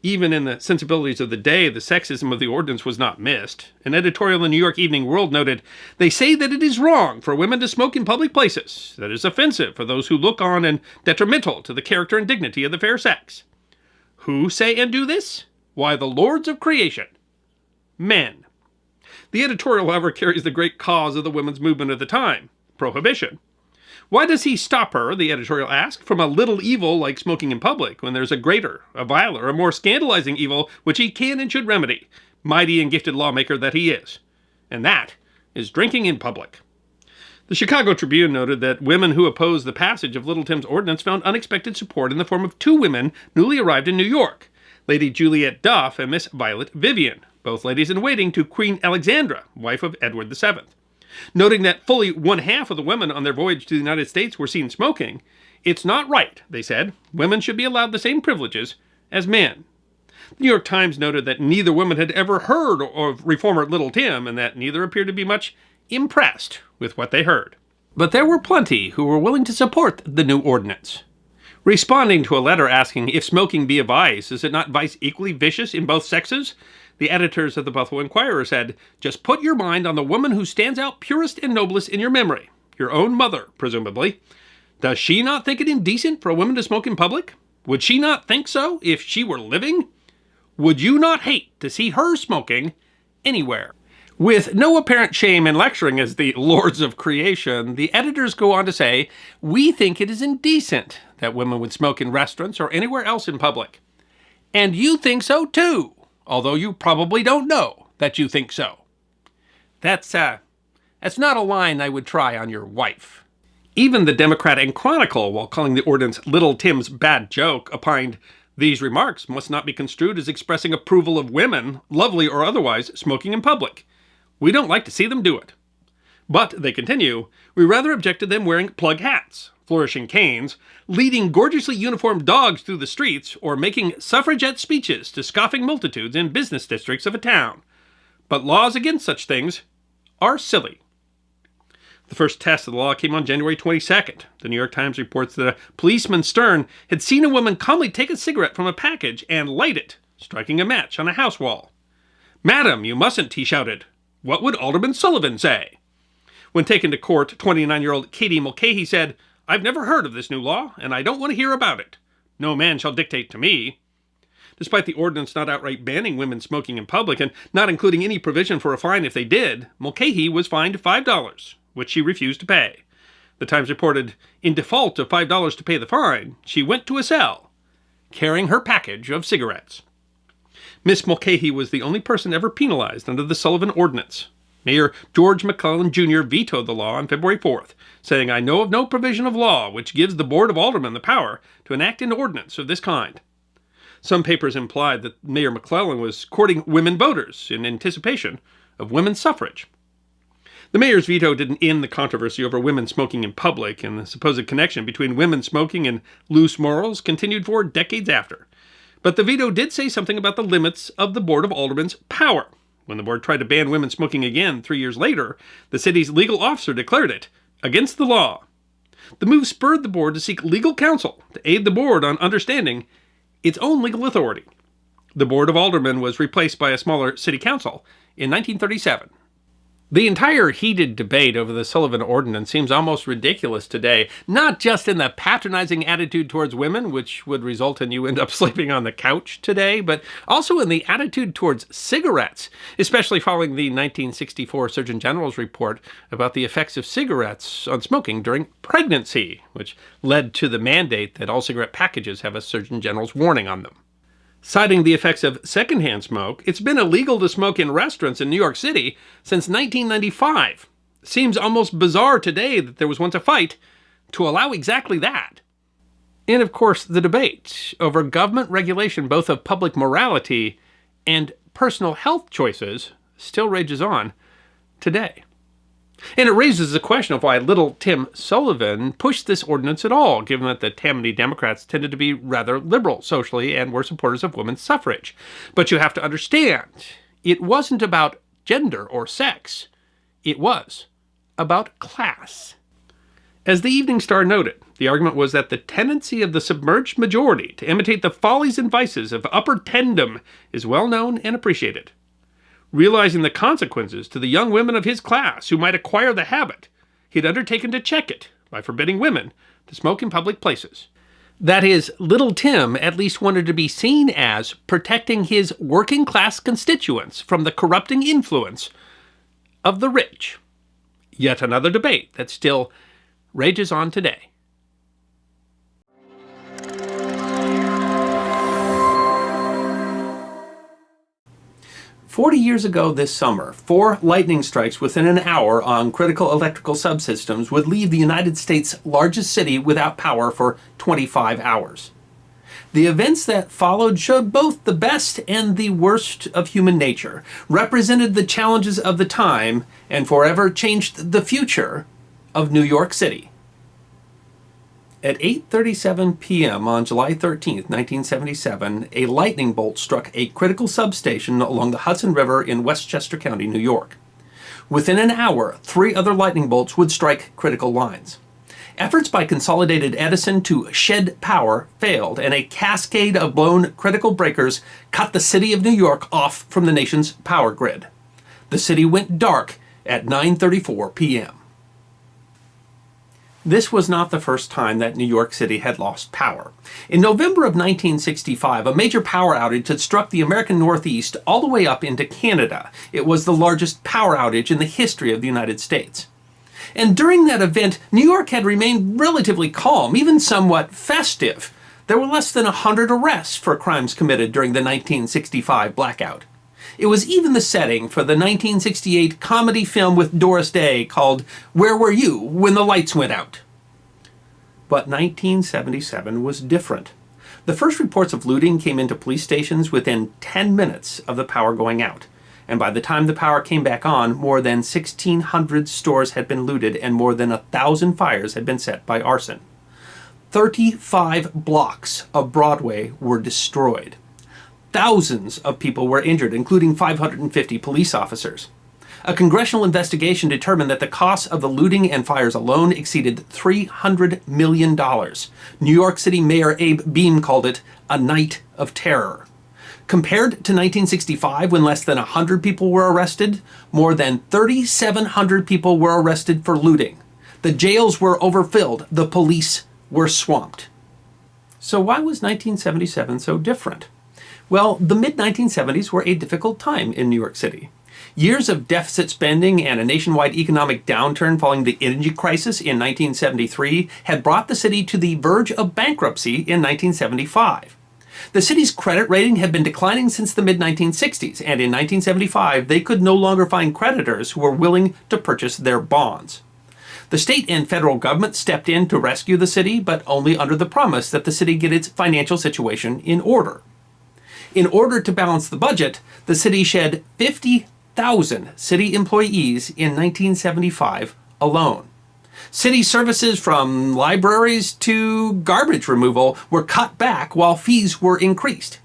Even in the sensibilities of the day, the sexism of the ordinance was not missed. An editorial in the New York Evening World noted, they say that it is wrong for women to smoke in public places, that it is offensive for those who look on and detrimental to the character and dignity of the fair sex. Who say and do this? Why, the lords of creation. Men. The editorial, however, carries the great cause of the women's movement of the time, prohibition. Why does he stop her, the editorial asked, from a little evil like smoking in public, when there's a greater, a viler, a more scandalizing evil which he can and should remedy, mighty and gifted lawmaker that he is? And that is drinking in public. The Chicago Tribune noted that women who opposed the passage of Little Tim's ordinance found unexpected support in the form of two women newly arrived in New York, Lady Juliet Duff and Miss Violet Vivian, both ladies in waiting to Queen Alexandra, wife of Edward VII. Noting that fully one half of the women on their voyage to the United States were seen smoking, it's not right, they said. Women should be allowed the same privileges as men. The New York Times noted that neither woman had ever heard of reformer Little Tim, and that neither appeared to be much impressed with what they heard. But there were plenty who were willing to support the new ordinance. Responding to a letter asking if smoking be a vice, is it not vice equally vicious in both sexes? The editors of the Buffalo Inquirer said, just put your mind on the woman who stands out purest and noblest in your memory, your own mother, presumably. Does she not think it indecent for a woman to smoke in public? Would she not think so if she were living? Would you not hate to see her smoking anywhere? With no apparent shame in lecturing as the lords of creation, the editors go on to say, we think it is indecent that women would smoke in restaurants or anywhere else in public. And you think so too, although you probably don't know that you think so. That's not a line I would try on your wife. Even the Democrat and Chronicle, while calling the ordinance Little Tim's bad joke, opined, These remarks must not be construed as expressing approval of women, lovely or otherwise, smoking in public. We don't like to see them do it. But, they continue, we rather object to them wearing plug hats, flourishing canes, leading gorgeously uniformed dogs through the streets, or making suffragette speeches to scoffing multitudes in business districts of a town. But laws against such things are silly. The first test of the law came on January 22nd. The New York Times reports that a policeman Stern had seen a woman calmly take a cigarette from a package and light it, striking a match on a house wall. "Madam, you mustn't," he shouted. "What would Alderman Sullivan say?" When taken to court, 29-year-old Katie Mulcahy said, "I've never heard of this new law, and I don't want to hear about it. No man shall dictate to me." Despite the ordinance not outright banning women smoking in public and not including any provision for a fine if they did, Mulcahy was fined $5, which she refused to pay. The Times reported, in default of $5 to pay the fine, she went to a cell, carrying her package of cigarettes. Miss Mulcahy was the only person ever penalized under the Sullivan Ordinance. Mayor George McClellan Jr. vetoed the law on February 4th, saying, "I know of no provision of law which gives the Board of Aldermen the power to enact an ordinance of this kind." Some papers implied that Mayor McClellan was courting women voters in anticipation of women's suffrage. The mayor's veto didn't end the controversy over women smoking in public, and the supposed connection between women smoking and loose morals continued for decades after. But the veto did say something about the limits of the Board of Aldermen's power. When the board tried to ban women smoking again 3 years later, the city's legal officer declared it against the law. The move spurred the board to seek legal counsel to aid the board on understanding its own legal authority. The Board of Aldermen was replaced by a smaller city council in 1937. The entire heated debate over the Sullivan Ordinance seems almost ridiculous today, not just in the patronizing attitude towards women, which would result in you end up sleeping on the couch today, but also in the attitude towards cigarettes, especially following the 1964 Surgeon General's report about the effects of cigarettes on smoking during pregnancy, which led to the mandate that all cigarette packages have a Surgeon General's warning on them. Citing the effects of secondhand smoke, it's been illegal to smoke in restaurants in New York City since 1995. Seems almost bizarre today that there was once a fight to allow exactly that. And of course, the debate over government regulation both of public morality and personal health choices still rages on today. And it raises the question of why little Tim Sullivan pushed this ordinance at all, given that the Tammany Democrats tended to be rather liberal socially and were supporters of women's suffrage. But you have to understand, it wasn't about gender or sex. It was about class. As the Evening Star noted, the argument was that the tendency of the submerged majority to imitate the follies and vices of upper tendom is well known and appreciated. Realizing the consequences to the young women of his class who might acquire the habit, he had undertaken to check it by forbidding women to smoke in public places. That is, little Tim at least wanted to be seen as protecting his working class constituents from the corrupting influence of the rich. Yet another debate that still rages on today. 40 years ago this summer, 4 lightning strikes within an hour on critical electrical subsystems would leave the United States' largest city without power for 25 hours. The events that followed showed both the best and the worst of human nature, represented the challenges of the time, and forever changed the future of New York City. At 8:37 p.m. on July 13, 1977, a lightning bolt struck a critical substation along the Hudson River in Westchester County, New York. Within an hour, 3 other lightning bolts would strike critical lines. Efforts by Consolidated Edison to shed power failed, and a cascade of blown critical breakers cut the city of New York off from the nation's power grid. The city went dark at 9:34 p.m. This was not the first time that New York City had lost power. In November of 1965, a major power outage had struck the American Northeast all the way up into Canada. It was the largest power outage in the history of the United States. And during that event, New York had remained relatively calm, even somewhat festive. There were less than 100 arrests for crimes committed during the 1965 blackout. It was even the setting for the 1968 comedy film with Doris Day called Where Were You When the Lights Went Out? But 1977 was different. The first reports of looting came into police stations within 10 minutes of the power going out. And by the time the power came back on, more than 1,600 stores had been looted and more than 1,000 fires had been set by arson. 35 blocks of Broadway were destroyed. Thousands of people were injured, including 550 police officers. A congressional investigation determined that the costs of the looting and fires alone exceeded $300 million. New York City Mayor Abe Beame called it a night of terror. Compared to 1965, when less than 100 people were arrested, more than 3,700 people were arrested for looting. The jails were overfilled. The police were swamped. So why was 1977 so different? Well, the mid-1970s were a difficult time in New York City. Years of deficit spending and a nationwide economic downturn following the energy crisis in 1973 had brought the city to the verge of bankruptcy in 1975. The city's credit rating had been declining since the mid-1960s, and in 1975 they could no longer find creditors who were willing to purchase their bonds. The state and federal government stepped in to rescue the city, but only under the promise that the city get its financial situation in order. In order to balance the budget, the city shed 50,000 city employees in 1975 alone. City services from libraries to garbage removal were cut back while fees were increased.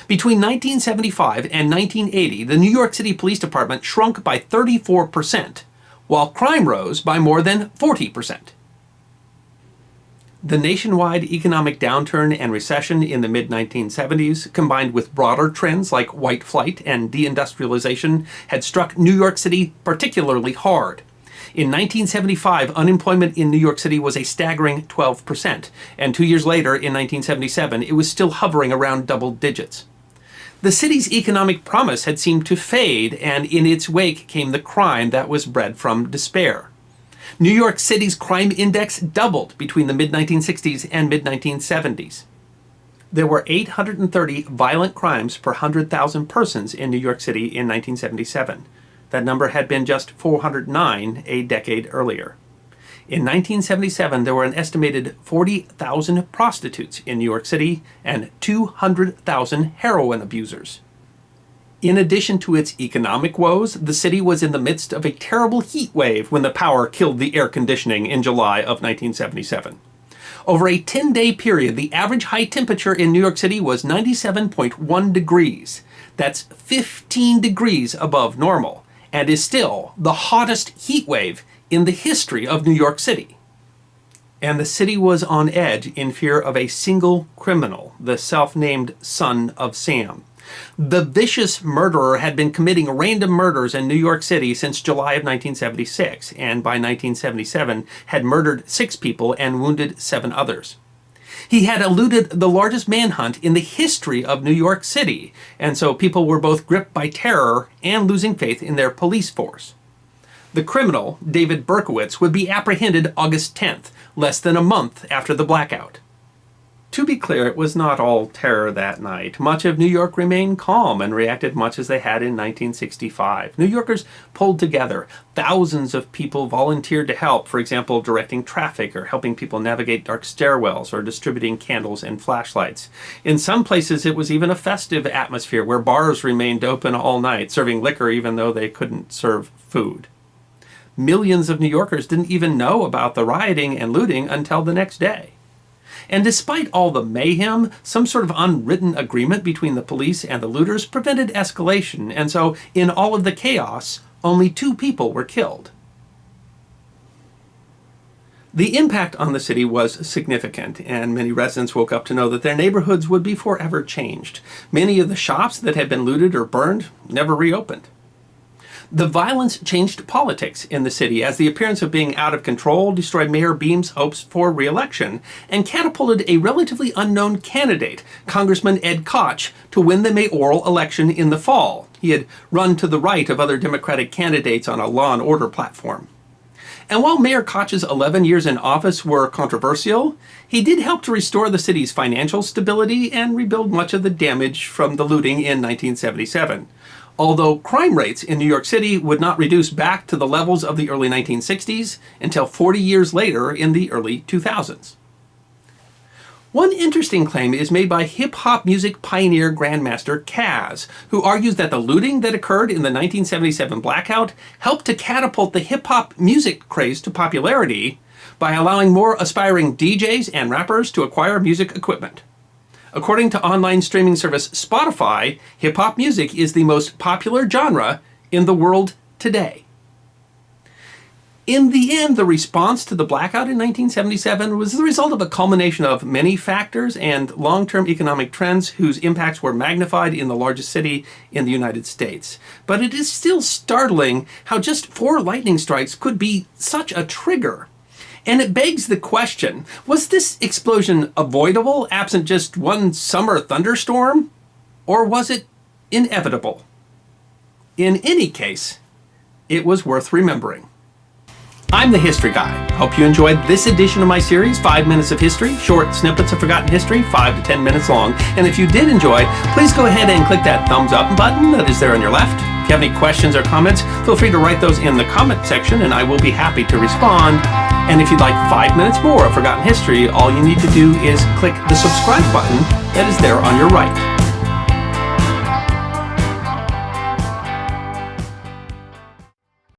Between 1975 and 1980, the New York City Police Department shrunk by 34%, while crime rose by more than 40%. The nationwide economic downturn and recession in the mid-1970s, combined with broader trends like white flight and deindustrialization, had struck New York City particularly hard. In 1975, unemployment in New York City was a staggering 12%, and 2 years later, in 1977, it was still hovering around double digits. The city's economic promise had seemed to fade, and in its wake came the crime that was bred from despair. New York City's crime index doubled between the mid-1960s and mid-1970s. There were 830 violent crimes per 100,000 persons in New York City in 1977. That number had been just 409 a decade earlier. In 1977, there were an estimated 40,000 prostitutes in New York City and 200,000 heroin abusers. In addition to its economic woes, the city was in the midst of a terrible heat wave when the power killed the air conditioning in July of 1977. Over a 10-day period, the average high temperature in New York City was 97.1 degrees. That's 15 degrees above normal, and is still the hottest heat wave in the history of New York City. And the city was on edge in fear of a single criminal, the self-named Son of Sam. The vicious murderer had been committing random murders in New York City since July of 1976, and by 1977 had murdered 6 people and wounded 7 others. He had eluded the largest manhunt in the history of New York City, and so people were both gripped by terror and losing faith in their police force. The criminal, David Berkowitz, would be apprehended August 10th, less than a month after the blackout. To be clear, it was not all terror that night. Much of New York remained calm and reacted much as they had in 1965. New Yorkers pulled together. Thousands of people volunteered to help, for example, directing traffic or helping people navigate dark stairwells or distributing candles and flashlights. In some places, it was even a festive atmosphere where bars remained open all night, serving liquor even though they couldn't serve food. Millions of New Yorkers didn't even know about the rioting and looting until the next day. And despite all the mayhem, some sort of unwritten agreement between the police and the looters prevented escalation, and so in all of the chaos, only 2 people were killed. The impact on the city was significant, and many residents woke up to know that their neighborhoods would be forever changed. Many of the shops that had been looted or burned never reopened. The violence changed politics in the city as the appearance of being out of control destroyed Mayor Beame's hopes for re-election and catapulted a relatively unknown candidate, Congressman Ed Koch, to win the mayoral election in the fall. He had run to the right of other Democratic candidates on a law and order platform. And while Mayor Koch's 11 years in office were controversial, he did help to restore the city's financial stability and rebuild much of the damage from the looting in 1977. Although crime rates in New York City would not reduce back to the levels of the early 1960s until 40 years later in the early 2000s. One interesting claim is made by hip-hop music pioneer Grandmaster Caz, who argues that the looting that occurred in the 1977 Blackout helped to catapult the hip-hop music craze to popularity by allowing more aspiring DJs and rappers to acquire music equipment. According to online streaming service Spotify, hip-hop music is the most popular genre in the world today. In the end, the response to the blackout in 1977 was the result of a culmination of many factors and long-term economic trends whose impacts were magnified in the largest city in the United States. But it is still startling how just 4 lightning strikes could be such a trigger. And it begs the question, was this explosion avoidable absent just one summer thunderstorm? Or was it inevitable? In any case, it was worth remembering. I'm the History Guy. Hope you enjoyed this edition of my series, 5 Minutes of History, short snippets of forgotten history, 5 to 10 minutes long. And if you did enjoy, please go ahead and click that thumbs up button that is there on your left. If you have any questions or comments, feel free to write those in the comment section and I will be happy to respond. And if you'd like 5 minutes more of forgotten history, all you need to do is click the subscribe button that is there on your right.